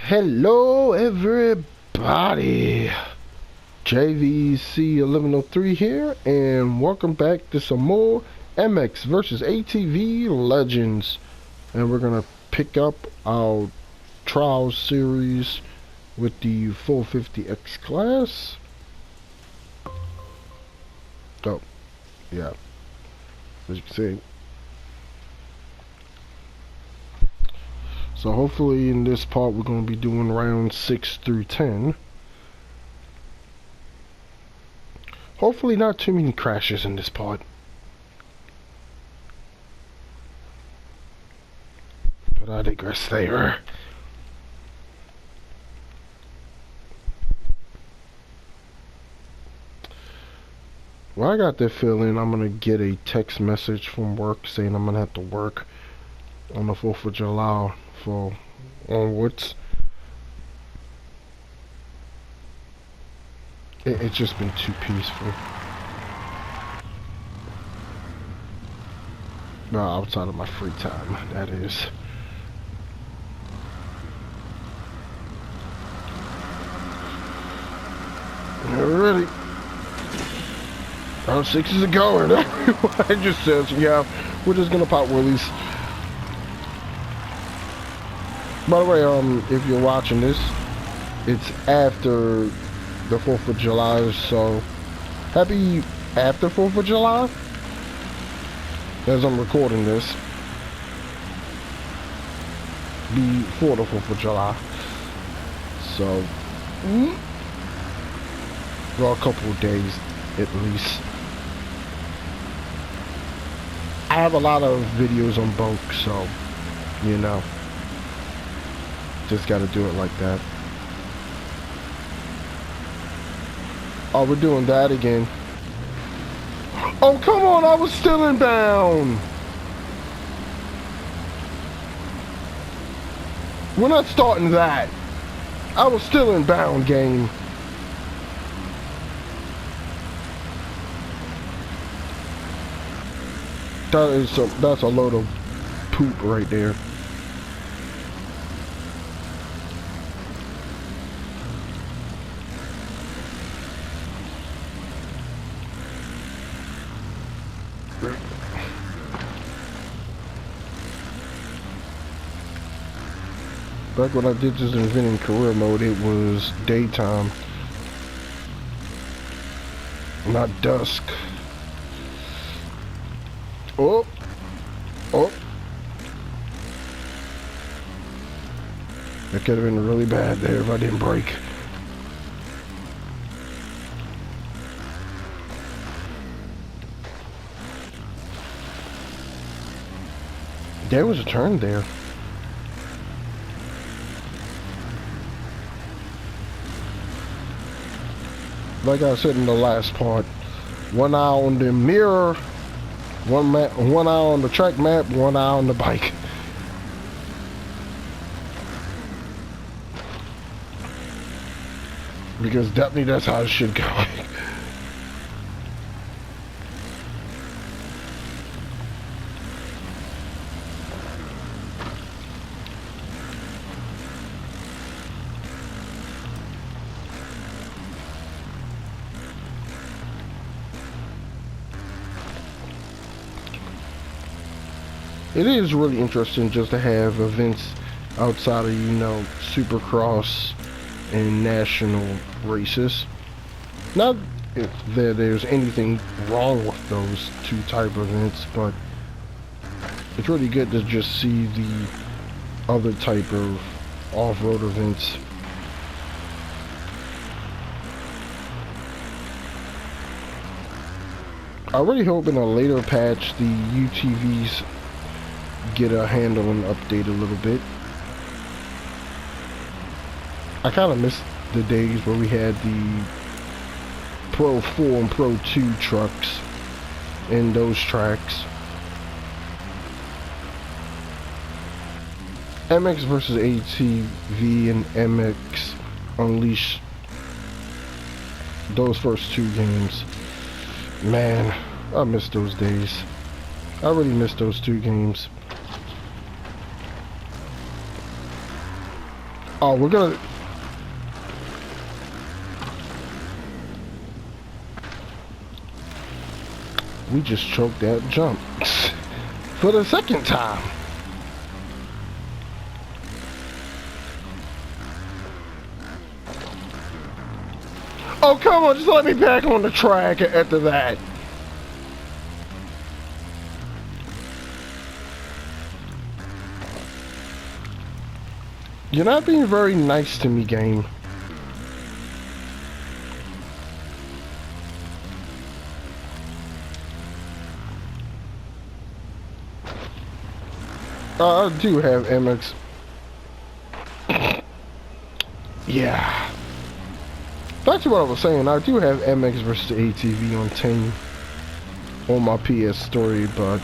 Hello everybody, JVC 1103 here, and welcome back to some more MX versus ATV Legends. And we're gonna pick up our trials series with the 450X class. Oh, yeah, as you can see. So hopefully in this part we're going to be doing rounds 6 through 10. Hopefully not too many crashes in this part. But I digress there. Well, I got the feeling I'm going to get a text message from work saying I'm going to have to work on the 4th of July for onwards. It's just been too peaceful. No, outside of my free time, that is. Alrighty. Round 6 is a going. I just said, yeah, we're just gonna pop willies. By the way, if you're watching this, it's after the 4th of July, so happy after 4th of July as I'm recording this, before the 4th of July. So well, a couple of days at least. I have a lot of videos on both, so you know, just gotta do it like that. Oh, we're doing that again. Oh, come on, I was still inbound. We're not starting that. I was still inbound, game. That's a load of poop right there. Back when I did this event in career mode, it was daytime, not dusk. Oh, oh. That could have been really bad there if I didn't brake. There was a turn there. Like I said in the last part, one eye on the mirror, one eye on the track map, one eye on the bike. Because definitely that's how it should go. It is really interesting just to have events outside of, you know, Supercross and national races. Not that there's anything wrong with those two type of events, but it's really good to just see the other type of off-road events. I really hope in a later patch the UTVs get a handle and update a little bit. I kind of miss the days where we had the Pro 4 and Pro 2 trucks in those tracks. MX versus ATV and MX Unleashed, those first two games, man, I miss those days. I really miss those two games. Oh, we're gonna... We just choked that jump. For the second time. Oh, come on, just let me back on the track after that. You're not being very nice to me, game. I do have MX. Yeah. Back to what I was saying, I do have MX versus ATV on team on my PS3, but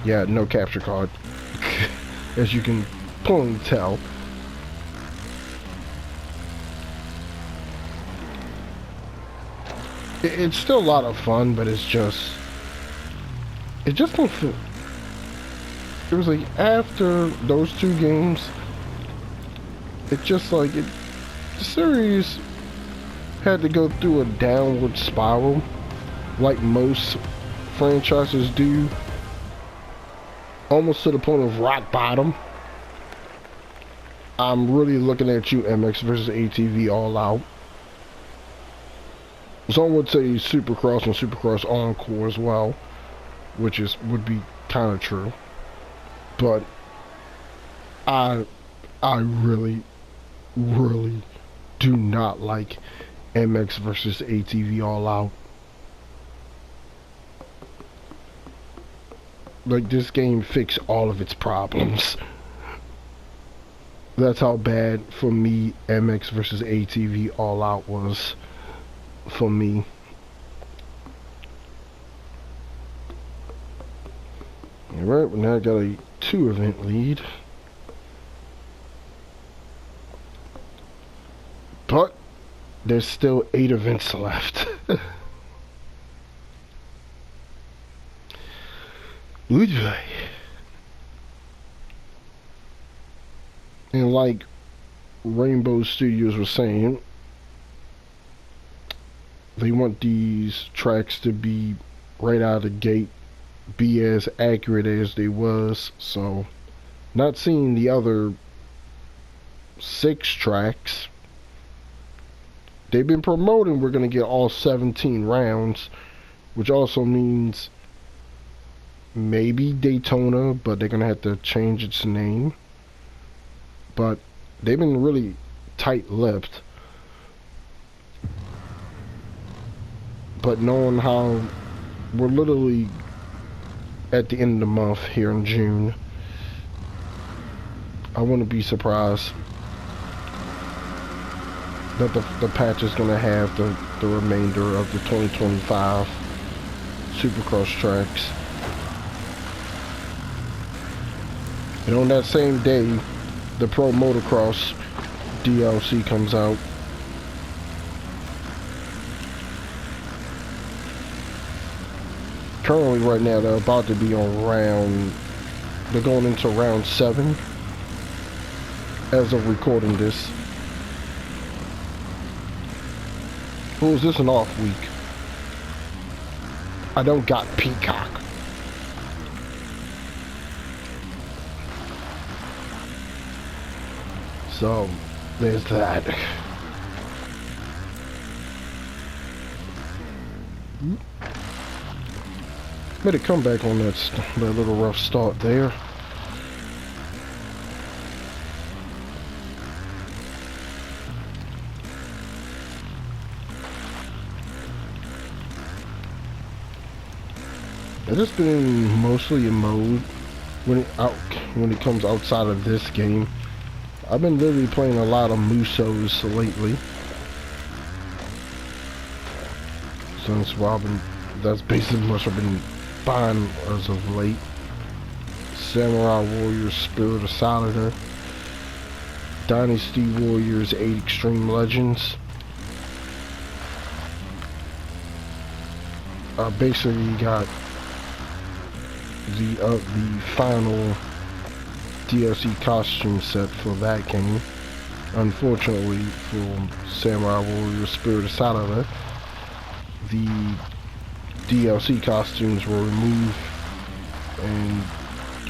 yeah, no capture card. As you can plainly tell. It's still a lot of fun, but it's just... It just don't feel... It was like, after those two games, it just like, the series had to go through a downward spiral, like most franchises do, almost to the point of rock bottom. I'm really looking at you, MX versus ATV all out. Some would say Supercross and Supercross Encore as well, which would be kind of true. But I really, really do not like MX versus ATV all out. Like, this game fixed all of its problems. That's how bad, for me, MX versus ATV all out was for me. Alright, we now got a 2 event lead. But there's still 8 events left. Good boy. And like Rainbow Studios was saying, they want these tracks to be right out of the gate, be as accurate as they was. So not seeing the other 6 tracks. They've been promoting we're gonna get all 17 rounds, which also means maybe Daytona, but they're gonna have to change its name. But they've been really tight-lipped. But knowing how we're literally at the end of the month here in June, I wouldn't be surprised that the patch is going to have the remainder of the 2025 Supercross tracks. And on that same day, the Pro Motocross DLC comes out. Currently, right now, they're about to be on they're going into round 7 as of recording this. Oh, is this an off week? I don't got Peacock. So, there's that. Made a comeback on that little rough start there. I've just been mostly in mode when it comes outside of this game. I've been literally playing a lot of Musos lately. Since that's basically what I've been buying as of late. Samurai Warriors Spirit of Solitaire, Dynasty Warriors 8 Extreme Legends. I basically got the final DLC costume set for that game. Unfortunately for Samurai Warrior Spirit Asada, the DLC costumes were removed, and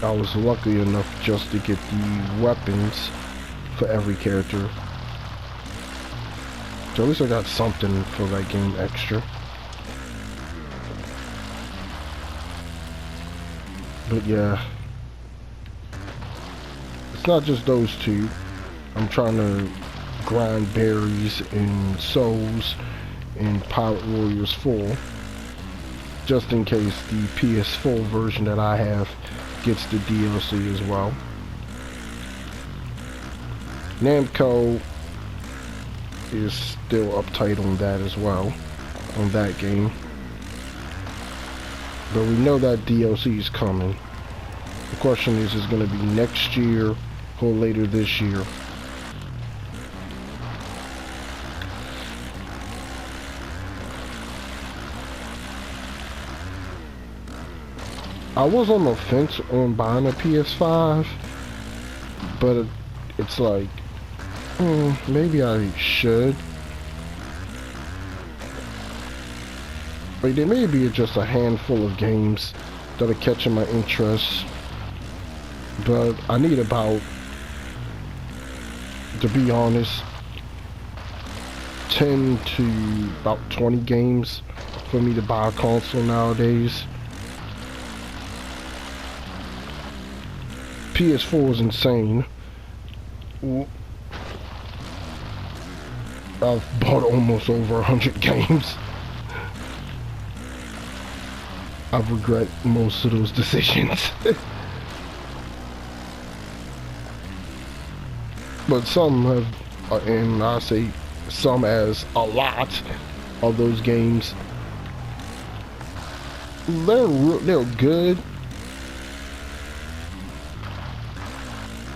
I was lucky enough just to get the weapons for every character. So at least I got something for that game extra. But yeah, it's not just those two. I'm trying to grind berries and souls in Pirate Warriors 4, just in case the PS4 version that I have gets the DLC as well. Namco is still uptight on that as well, on that game. But we know that DLC is coming. The question is it going to be next year or later this year? I was on the fence on buying a PS5, but it's like, maybe I should. Like, there may be just a handful of games that are catching my interest, but I need about, to be honest, 10 to about 20 games for me to buy a console nowadays. PS4 is insane. I've bought almost over 100 games. I regret most of those decisions. But some have, and I say some as a lot of those games, they're good.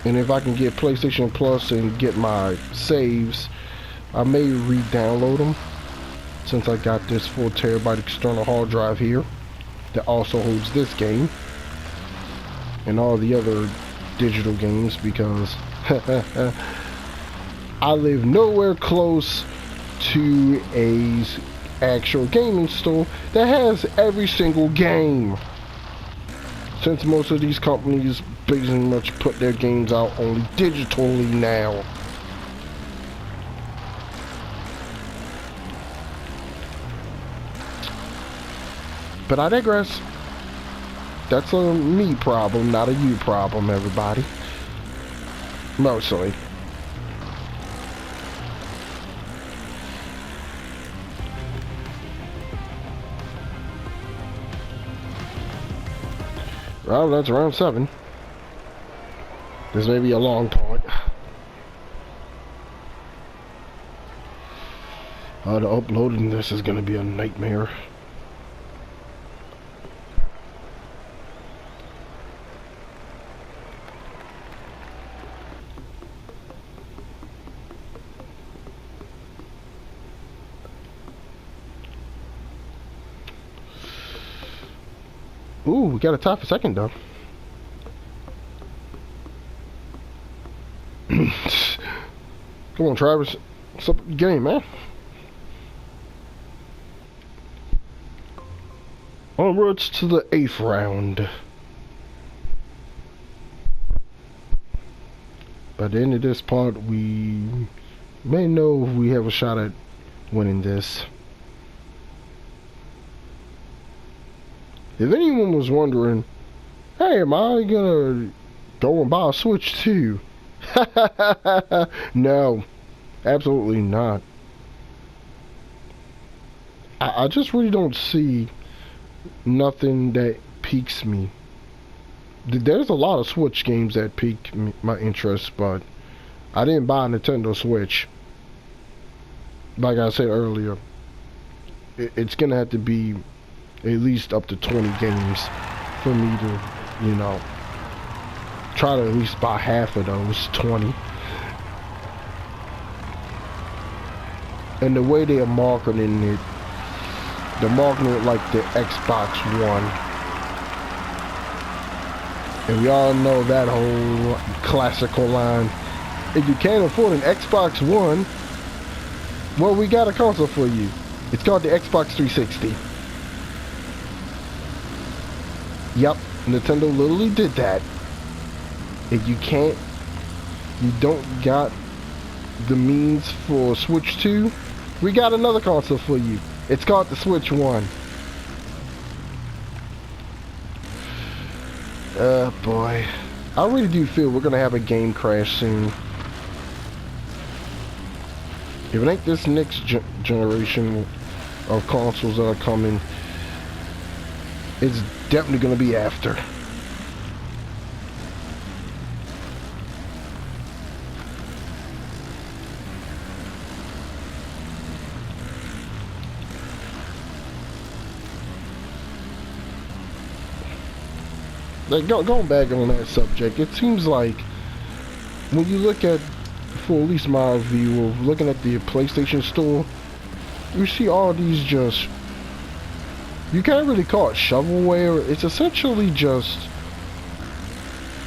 And if I can get PlayStation Plus and get my saves, I may re-download them, since I got this 4 terabyte external hard drive here that also holds this game and all the other digital games, because I live nowhere close to a actual gaming store that has every single game, since most of these companies pretty much put their games out only digitally now. But I digress. That's a me problem, not a you problem, everybody. Mostly. Well, that's round 7. This may be a long taunt. The uploading this is gonna be a nightmare. Ooh, we got a tie for second though. Come on, Travis. What's up with the game, man? Onwards to the 8th round. By the end of this part, we may know if we have a shot at winning this. If anyone was wondering, hey, am I gonna go and buy a Switch too? No, absolutely not. I just really don't see nothing that piques me. There's a lot of Switch games that pique my interest, but I didn't buy a Nintendo Switch. Like I said earlier, it's gonna have to be at least up to 20 games for me to, you know, try to at least buy half of those 20. And the way they are marketing it, they're marketing it like the Xbox One. And we all know that whole classical line, If you can't afford an Xbox One, well, we got a console for you. It's called the Xbox 360. Yep, Nintendo literally did that. If you don't got the means for Switch 2, we got another console for you. It's called the Switch 1. Boy. I really do feel we're gonna have a game crash soon. If it ain't this next generation of consoles that are coming, it's definitely gonna be after. Like, going back on that subject, it seems like when you look at, for at least my view of looking at the PlayStation Store, you see all these just, you can't really call it shovelware. It's essentially just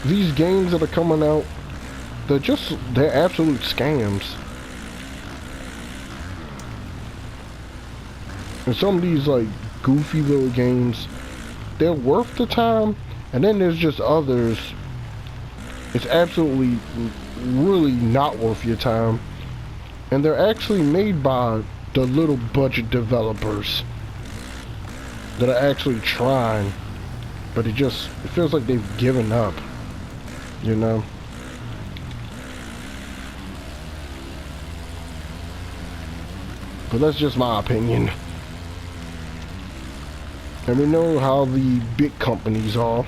these games that are coming out. They're absolute scams. And some of these like goofy little games, they're worth the time. And then there's just others, it's absolutely really not worth your time. And they're actually made by the little budget developers that are actually trying, but it feels like they've given up, you know? But that's just my opinion. And we know how the big companies are.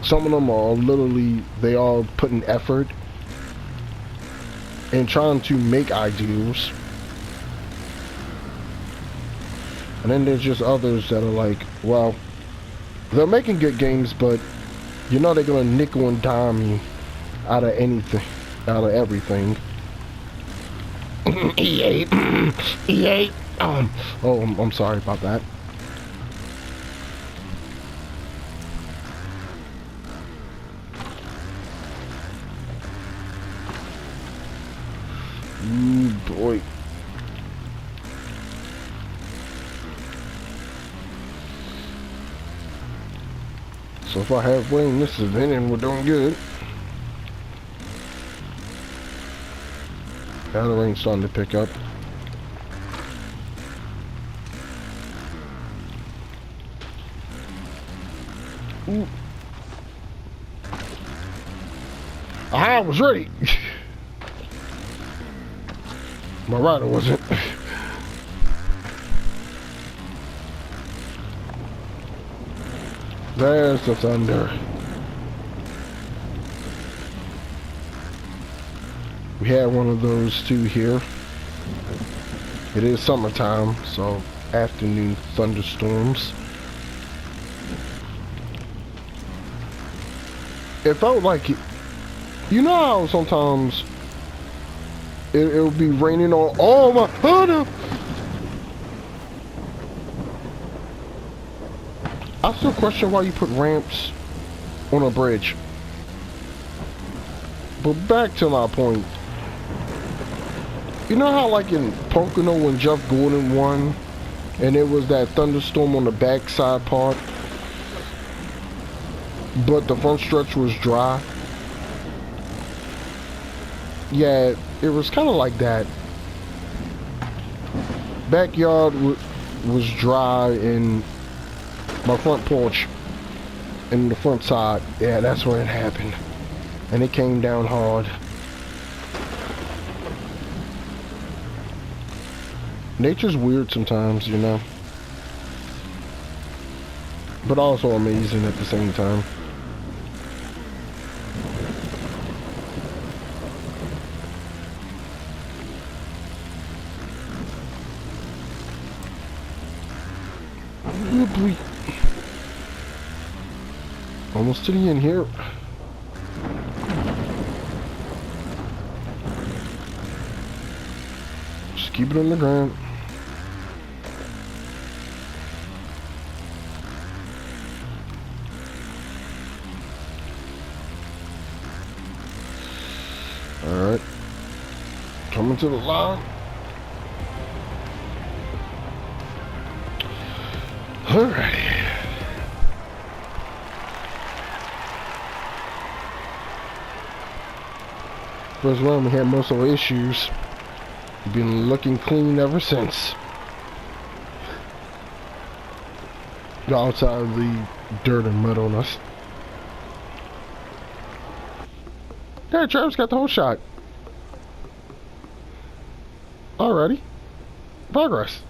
Some of them are literally, they are putting effort in trying to make ideals. And then there's just others that are like, well, they're making good games, but you know they're gonna nickel and dime you out of anything, out of everything. EA, EA. Oh, I'm sorry about that. Ooh, boy. So far halfway in this event and we're doing good. Now the rain's starting to pick up. Ooh. I was ready. My rider wasn't. There's the thunder. We had one of those too here. It is summertime, so afternoon thunderstorms. It felt like it. You know how sometimes it'll be raining on all my hood. I still question why you put ramps on a bridge. But back to my point. You know how like in Pocono when Jeff Gordon won and it was that thunderstorm on the backside part, but the front stretch was dry? Yeah, it was kind of like that. Backyard was dry and my front porch and the front side, yeah, that's where it happened. And it came down hard. Nature's weird sometimes, you know. But also amazing at the same time. Almost to the end here. Just keep it on the ground. Coming to the line. Alrighty. First round we had most of our issues. Been looking clean ever since. Got outside of the dirt and mud on us. Yeah, Travis got the whole shot. Alrighty. Progress.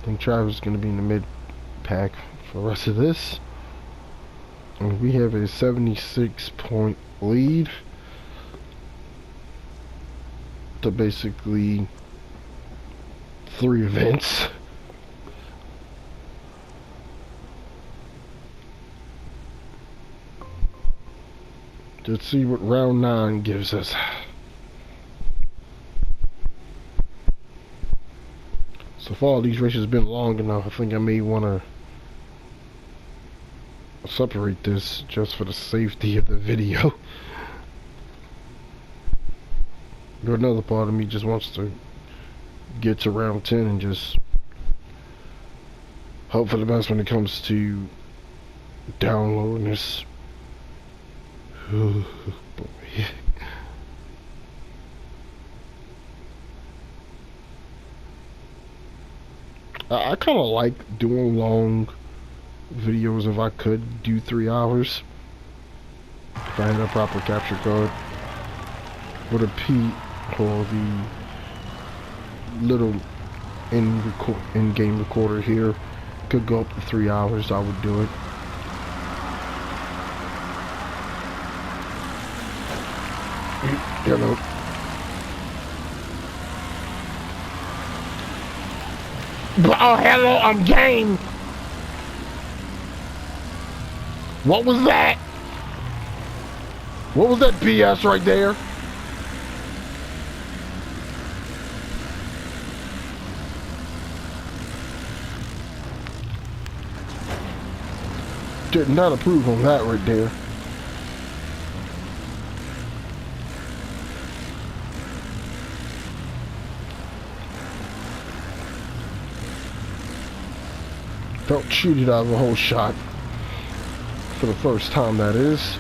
I think Travis is going to be in the mid pack for the rest of this. And we have a 76-point lead to basically 3 events. Let's see what round 9 gives us. So far, these races have been long enough. I think I may want to separate this just for the safety of the video. But another part of me just wants to get to round 10 and just hope for the best when it comes to downloading this. Oh, boy. I kind of like doing long videos. If I could do 3 hours, if I had a proper capture card. With a P or the little in-game recorder here, could go up to 3 hours, I would do it. You know. Oh, hello, I'm game. What was that? What was that BS right there? Did not approve on that right there. Felt cheated out of a whole shot. For the first time, that is.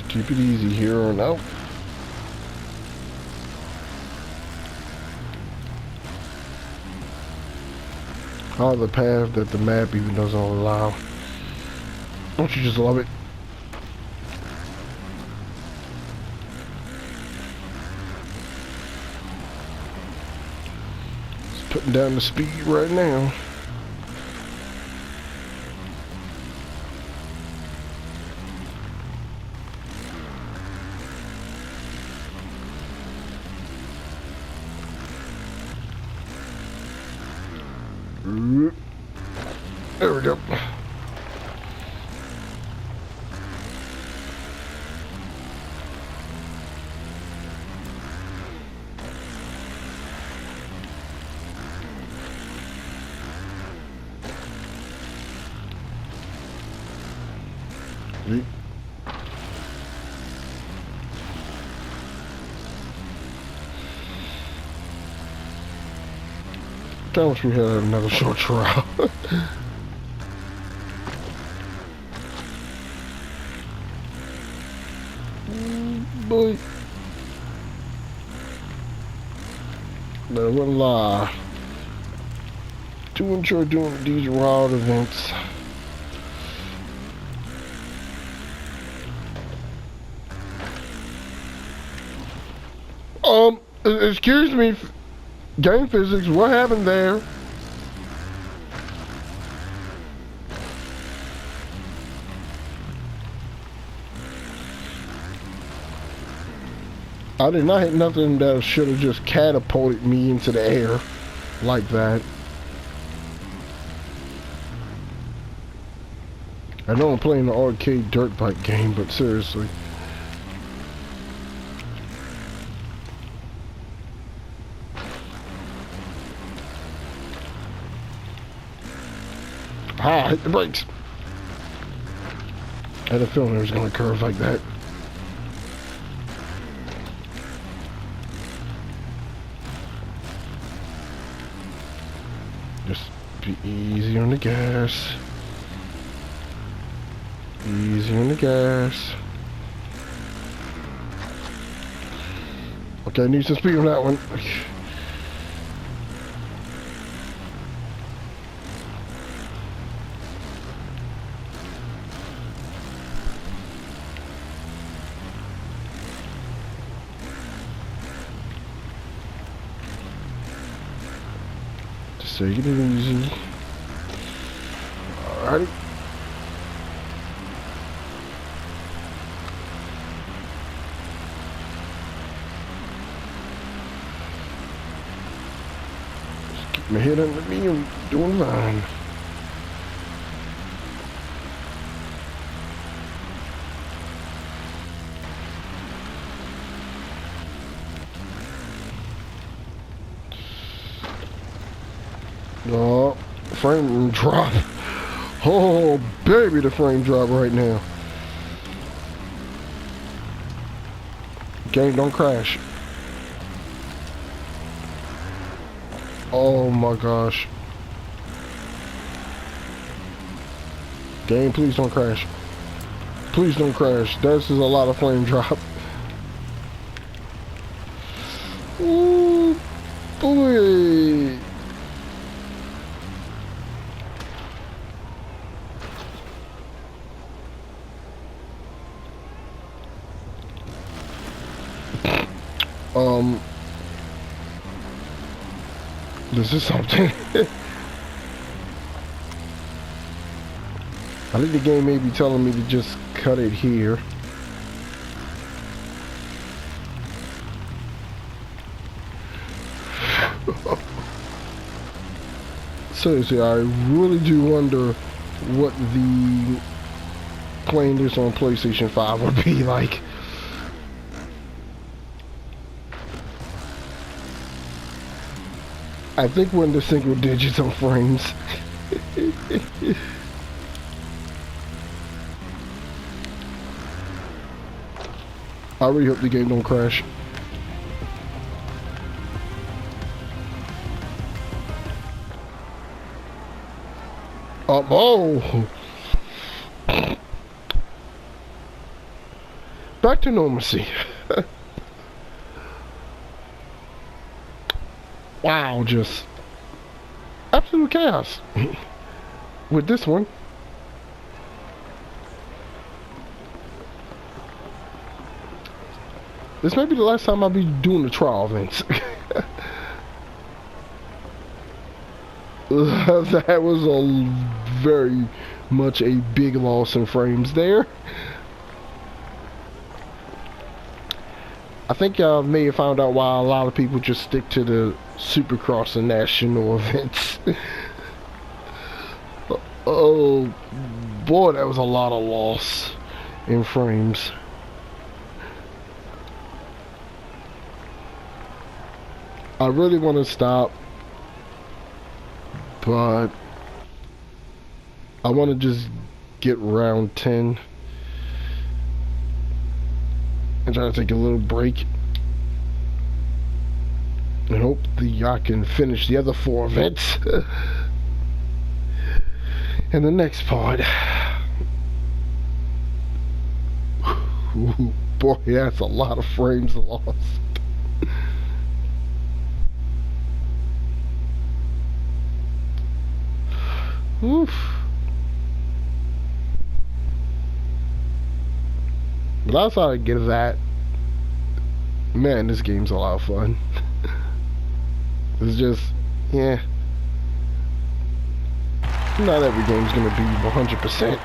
Keep it easy here on out. Follow the path that the map even doesn't allow. Don't you just love it? Just putting down the speed right now. There we go. I wish we had another short trial. Boy. But I wouldn't lie. Do enjoy doing these wild events. Excuse me. Game physics, what happened there? I did not hit nothing that should have just catapulted me into the air like that. I know I'm playing the arcade dirt bike game, but seriously. Ah, hit the brakes. I had a feeling it was going to curve like that. Just be easy on the gas. Easy on the gas. Okay, I need some speed on that one. Just take it easy. Alrighty. My head under me, I'm doing fine. Oh, frame drop. Oh, baby, the frame drop right now. Game, don't crash. Oh my gosh. Game, please don't crash. Please don't crash. This is a lot of flame drop. Ooh, boy. This is something. I think the game may be telling me to just cut it here. Seriously, I really do wonder what the playing this on PlayStation 5 would be like. I think we're in the single digits on frames. I really hope the game don't crash. Oh! Back to normalcy. Wow, just absolute chaos with this one. This may be the last time I'll be doing the trial events. That was a very much a big loss in frames there. I think y'all may have found out why a lot of people just stick to the Supercross and national events. Oh boy, that was a lot of loss in frames. I really want to stop, but I want to just get round 10 and try to take a little break and hope that I can finish the other 4 events in the next part. Ooh, boy, that's a lot of frames lost. Oof. But outside I get that, man, this game's a lot of fun. It's just, yeah. Not every game's gonna be 100%.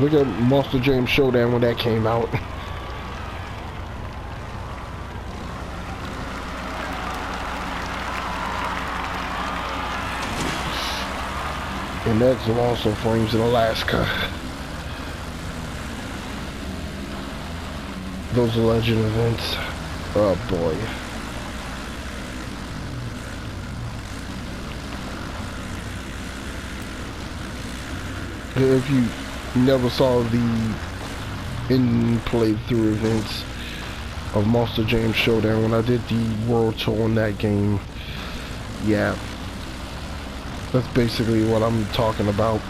Look at Monster Jam Showdown when that came out. And that's also frames in Alaska. Those legend events. Oh boy. If you never saw the in-playthrough events of Monster Jam Showdown when I did the world tour on that game, yeah, that's basically what I'm talking about.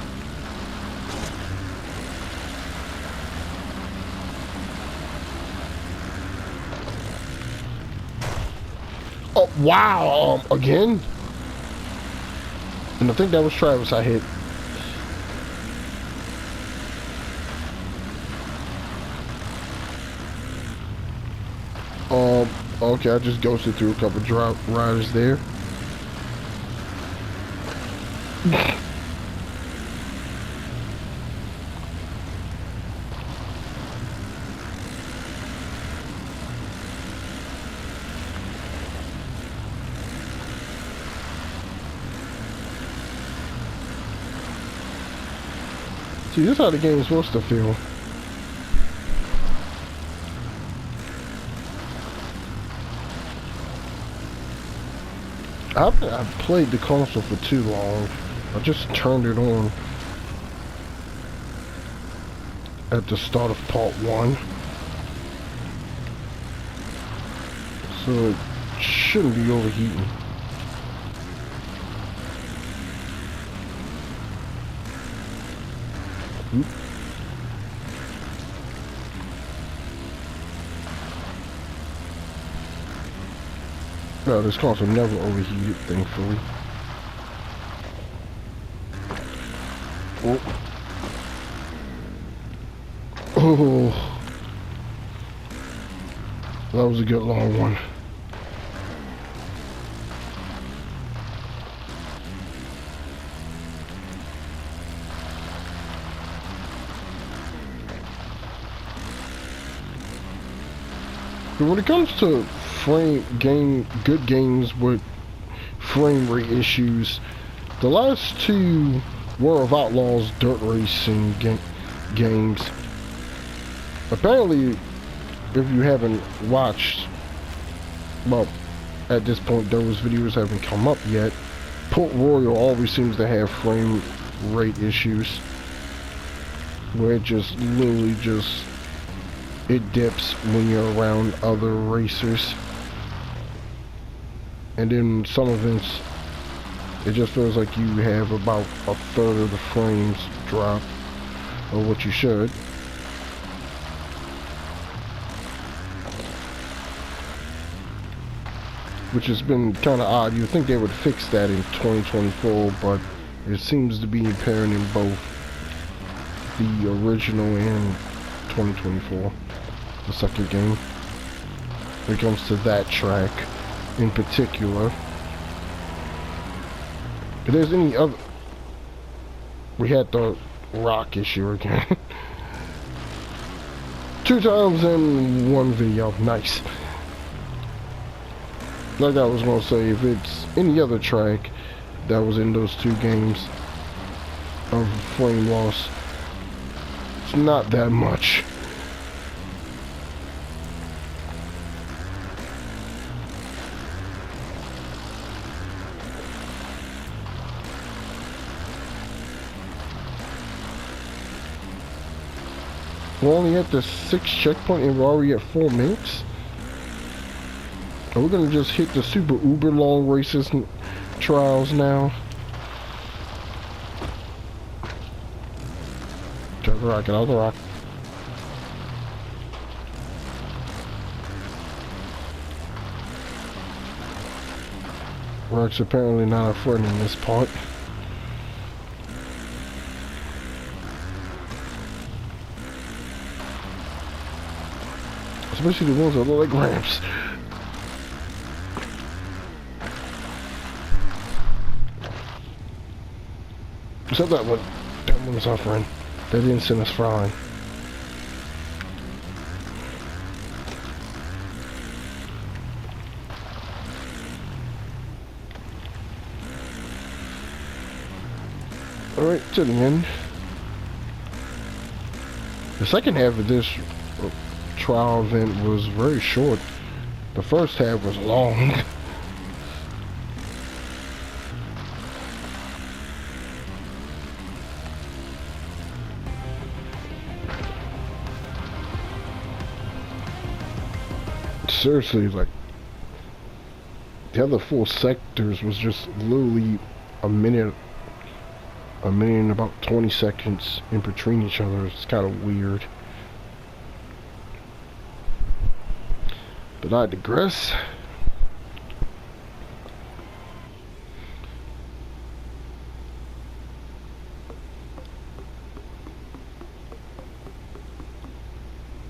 Oh, wow, again? And I think that was Travis I hit. Okay, I just ghosted through a couple drop riders there. See, this is how the game is supposed to feel. I've played the console for too long. I just turned it on at the start of part 1. So it shouldn't be overheating. Oop. No, this console never overheated, thankfully. Oh. Oh. That was a good long one. But when it comes to good games with frame rate issues, the last two World of Outlaws dirt racing games, apparently, if you haven't watched, well, at this point those videos haven't come up yet, Port Royal always seems to have frame rate issues, where it just literally it dips when you're around other racers. And then some events, it just feels like you have about a third of the frames drop, or what you should. Which has been kind of odd. You'd think they would fix that in 2024, but it seems to be apparent in both the original and 2024, the second game, when it comes to that track in particular. If there's any other, we had the rock issue again. 2 times in one video, nice. Like I was gonna say, if it's any other track that was in those 2 games of frame loss, it's not that much. We're only at the 6th checkpoint and we're already at 4 minutes. And we're gonna just hit the super uber long races and trials now. Get out the rock, get out the rock. Rock's apparently not a friend in this part. Especially the ones that look like ramps. Except that one. That one was our friend. That didn't send us flying. Alright, to the end. The second half of this trial event was very short. The first half was long. Seriously, like, the other 4 sectors was just literally a minute and about 20 seconds in between each other. It's kind of weird. But I digress.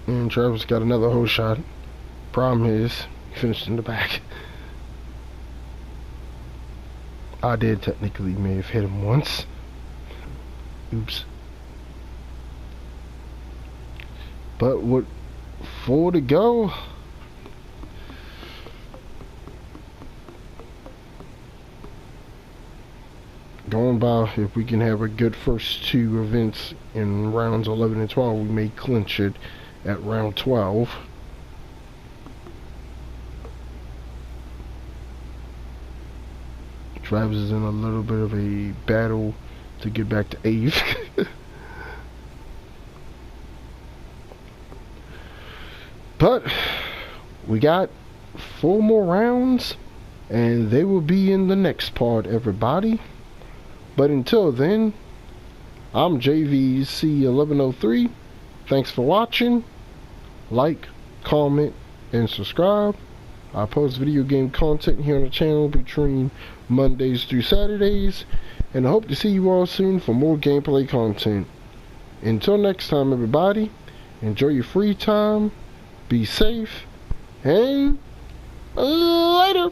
And Travis got another hole shot. Problem is, he finished in the back. I did technically may have hit him once. Oops. But with 4 to go, going by, if we can have a good first 2 events in rounds 11 and 12, we may clinch it at round 12. Travis is in a little bit of a battle to get back to 8th. But we got 4 more rounds, and they will be in the next part, everybody. But until then, I'm JVC1103. Thanks for watching. Like, comment, and subscribe. I post video game content here on the channel between Mondays through Saturdays, and I hope to see you all soon for more gameplay content. Until next time, everybody, enjoy your free time, be safe, and later.